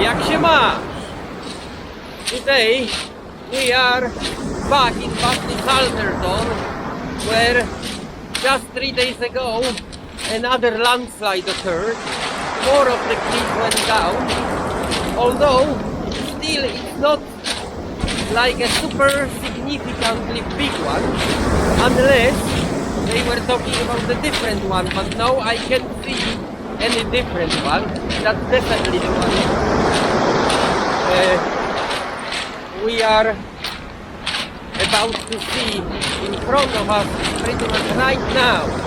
Jak się masz? Today we are back in Salterton, where just 3 days ago another landslide occurred. More of the cliff went down, although still it's not like a super significantly big one, unless they were talking about the different one, but now I can't see any different one. That's definitely the one we are about to see in front of us pretty much right now.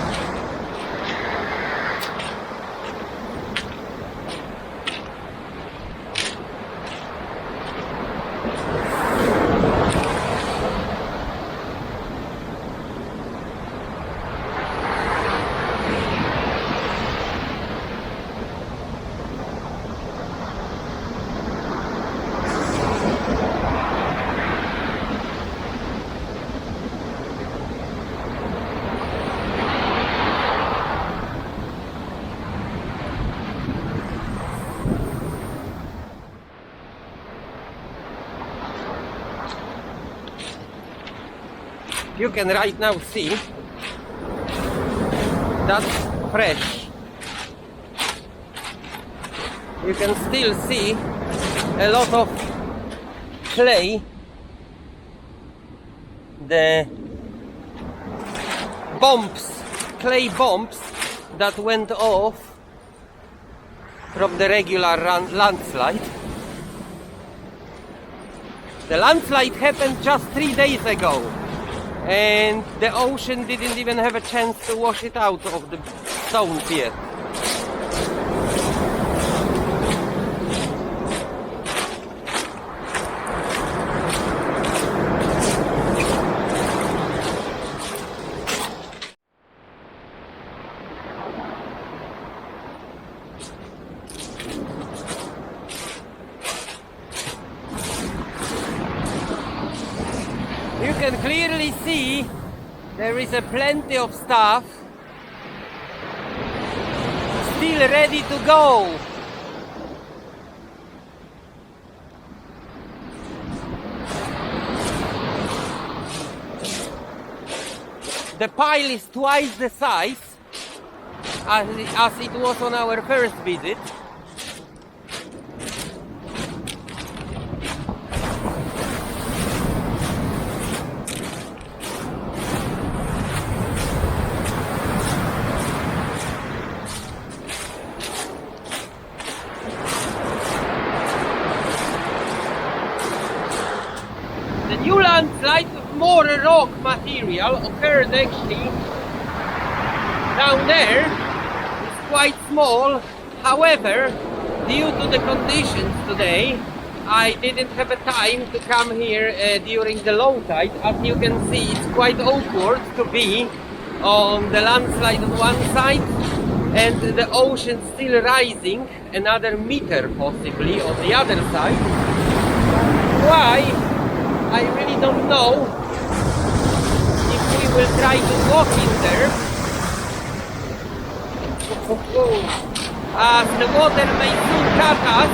You can right now see that's fresh. You can still see a lot of clay. The bumps, clay bumps that went off from the regular landslide. The landslide happened just 3 days ago, and the ocean didn't even have a chance to wash it out of the stones yet. You can clearly see there is a plenty of stuff still ready to go. The pile is twice the size as it was on our first visit. The new landslide with more rock material occurred actually down there. It's quite small. However, due to the conditions today, I didn't have a time to come here during the low tide. As you can see, it's quite awkward to be on the landslide on one side and the ocean still rising another meter possibly on the other side. Why? I really don't know if we will try to walk in there, as the water may soon cut us,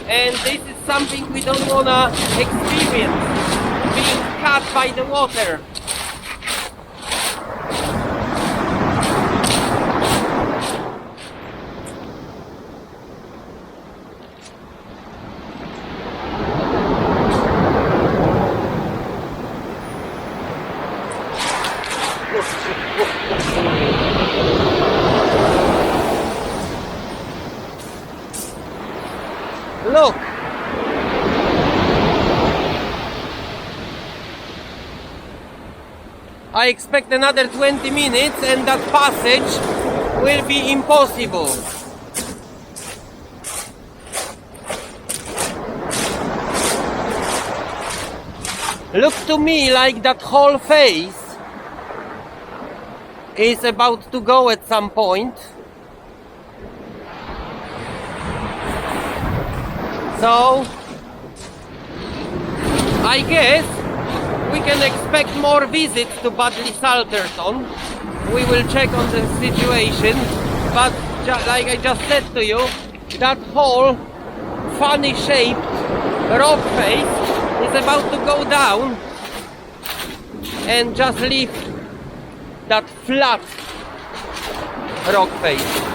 and this is something we don't want to experience, being cut by the water. Look! I expect another 20 minutes and that passage will be impossible. Looks to me like that whole face is about to go at some point. So I guess we can expect more visits to Budleigh Salterton. We will check on the situation, but like I just said to you, that whole funny shaped rock face is about to go down and just leave that flat rock face.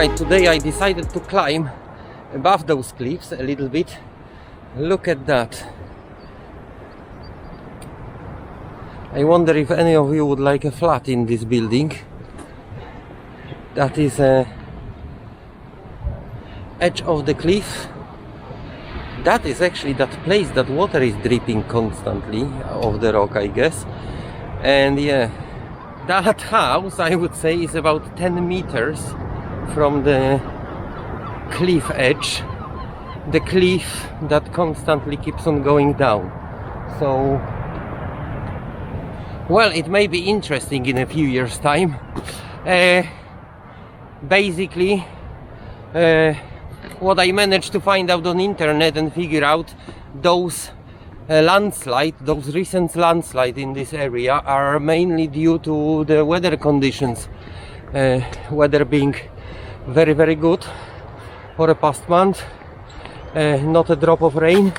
Alright, today I decided to climb above those cliffs a little bit. Look at that. I wonder if any of you would like a flat in this building. That is a edge of the cliff. That is actually that place that water is dripping constantly off the rock, I guess. And yeah, that house, I would say, is about 10 meters from the cliff edge, the cliff that constantly keeps on going down. So, well, it may be interesting in a few years' time. Basically, what I managed to find out on internet and figure out, those those recent landslides in this area are mainly due to the weather conditions. Weather being very, very good for the past month. Not a drop of rain.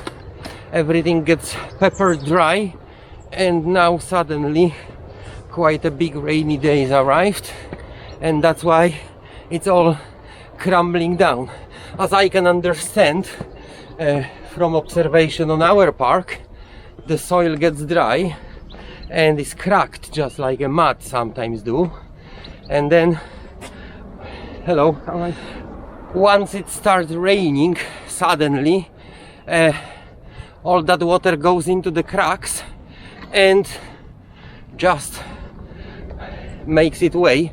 Everything gets pepper dry, and now suddenly quite a big rainy days arrived, and that's why it's all crumbling down. As I can understand from observation on our park, the soil gets dry and is cracked just like a mud sometimes do, and then once it starts raining, suddenly all that water goes into the cracks and just makes its way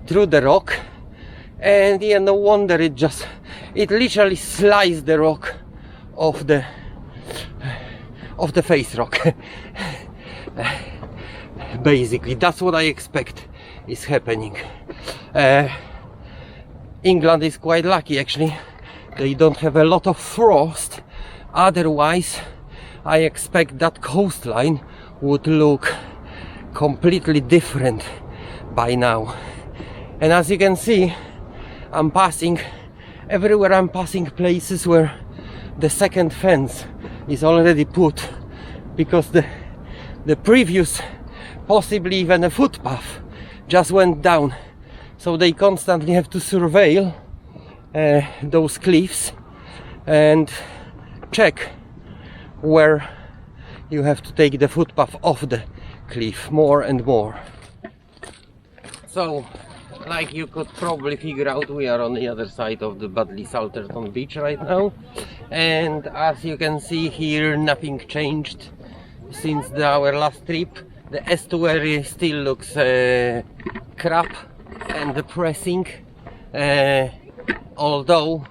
through the rock. And yeah, no wonder it literally sliced the rock off the face rock. Basically, that's what I expect is happening. England is quite lucky actually. They don't have a lot of frost. Otherwise, I expect that coastline would look completely different by now. And as you can see, I'm passing everywhere. I'm passing places where the second fence is already put, because the previous, possibly even a footpath, just went down. So they constantly have to surveil those cliffs and check where you have to take the footpath off the cliff more and more. So, like you could probably figure out, we are on the other side of the Budleigh Salterton beach right now, and as you can see here, nothing changed since our last trip. The estuary still looks crap and depressing, although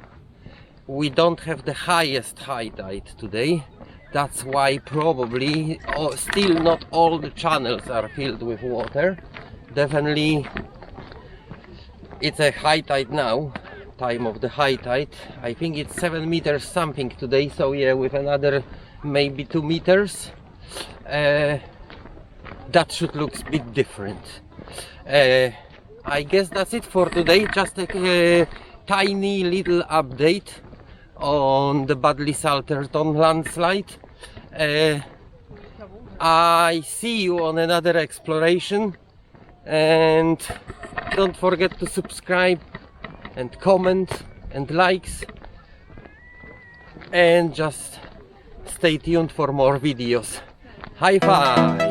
we don't have the highest high tide today. That's why probably still not all the channels are filled with water. Definitely it's a high tide now, time of the high tide. I think it's 7 meters something today, so yeah, with another maybe 2 meters that should look a bit different. I guess that's it for today. Just a tiny little update on the Budleigh Salterton landslide. I see you on another exploration, and don't forget to subscribe and comment and likes, and just stay tuned for more videos. High five!